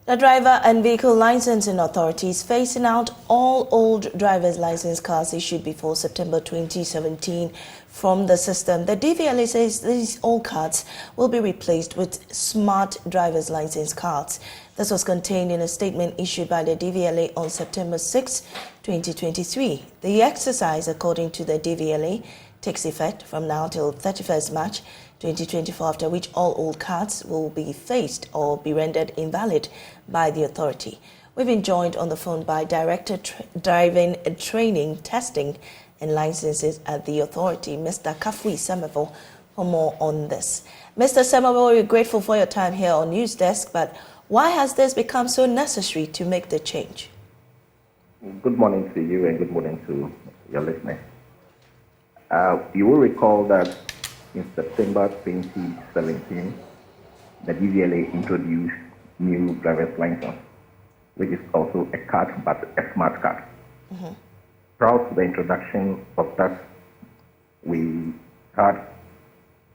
The Driver and Vehicle Licensing Authority is phasing out all old driver's license cards issued before September 2017 from the system. The DVLA says these old cards will be replaced with smart driver's license cards. This was contained in a statement issued by the DVLA on September 6, 2023. The exercise, according to the DVLA, takes effect from now till 31st March 2024, after which all old cards will be phased or be rendered invalid by the authority. We've been joined on the phone by Director Driving Training, Testing and Licenses at the authority, Mr. Kafui Semevo, for more on this. Mr. Semevo, we're grateful for your time here on News Desk, but why has this become so necessary to make the change? Good morning to you and good morning to your listeners. You will recall that in September 2017, the DVLA introduced new driver's license, which is also a card but a smart card. Mm-hmm. Prior to the introduction of that, we had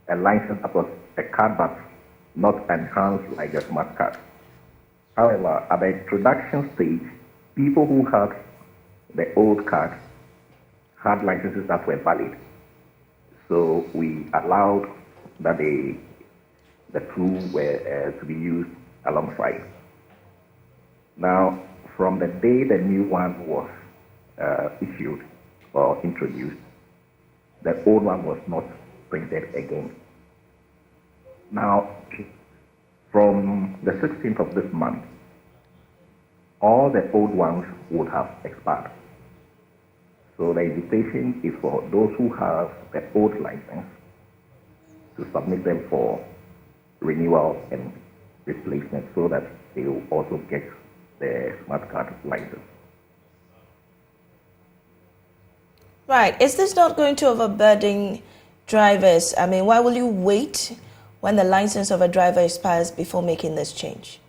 a license that was a card but not enhanced like a smart card. However, at the introduction stage, people who had the old card had licenses that were valid. So we allowed that the two were to be used alongside. Now, from the day the new one was issued or introduced, the old one was not printed again. Now, from the 16th of this month, all the old ones would have expired. So the invitation is for those who have the old license to submit them for renewal and replacement so that they will also get the smart card license. Right. Is this not going to overburden drivers? I mean, why will you wait when the license of a driver expires before making this change?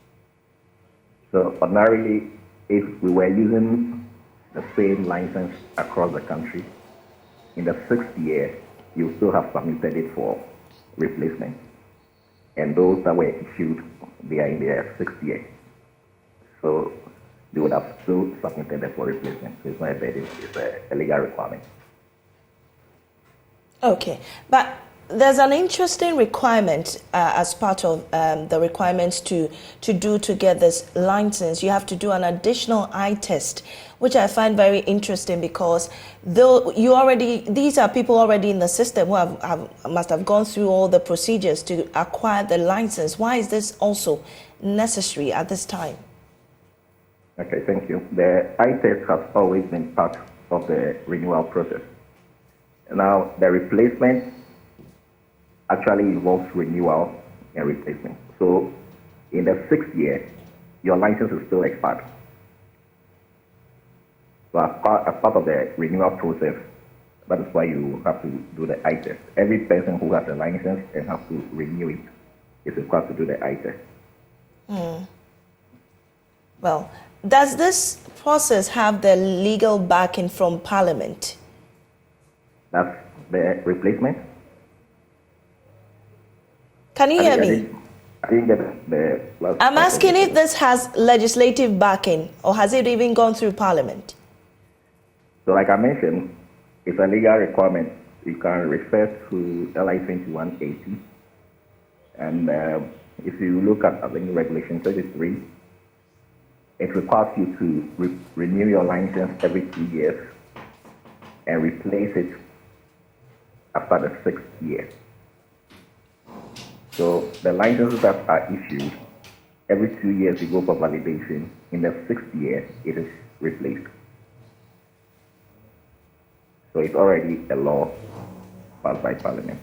So ordinarily, if we were using the same license across the country, in the 6th year, you still have submitted it for replacement. And those that were issued, they are in their 6th year. So they would have still submitted it for replacement. So it's not a burden, it's a legal requirement. Okay, but there's an interesting requirement as part of the requirements to get this license. You have to do an additional eye test, which I find very interesting because though these are people already in the system who must have gone through all the procedures to acquire the license. Why is this also necessary at this time? Okay, thank you. The eye test has always been part of the renewal process. Now, the replacement actually involves renewal and replacement. So in the 6th year, your license is still expired. So as part of the renewal process, that is why you have to do the eye test. Every person who has a license and has to renew it is required to do the eye test. Well, does this process have the legal backing from Parliament? That's the replacement. Can you hear me? I didn't get the last. I'm asking if this has legislative backing or has it even gone through Parliament? So like I mentioned, it's a legal requirement. You can refer to LI 2180. And if you look at Regulation 33, it requires you to renew your license every 2 years and replace it after the 6th year. So the licenses that are issued, every 2 years you go for validation. In the 6th year, it is replaced. So it's already a law passed by Parliament.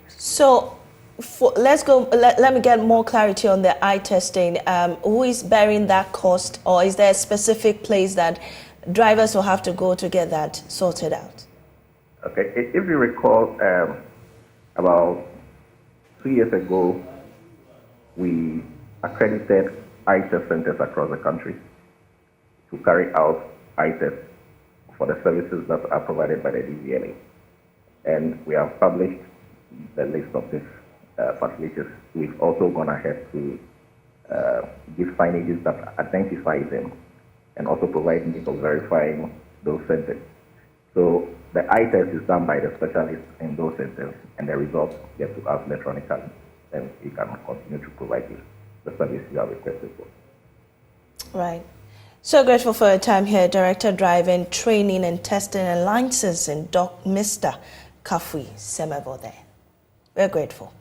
So let me get more clarity on the eye testing. Who is bearing that cost, or is there a specific place that drivers will have to go to get that sorted out? Okay, if you recall, about 2 years ago, we accredited eye test centers across the country to carry out eye tests for the services that are provided by the DVLA. And we have published the list of these facilities. We've also gone ahead to give signages that identify them and also provide means of verifying those centers. So the eye test is done by the specialists in those centers, and the results get to us electronically, and we can continue to provide you the service you have requested for. Right. So grateful for your time here, Director Driving, Training and Testing and Licensing, Mr. Kafui Semebo there. We're grateful.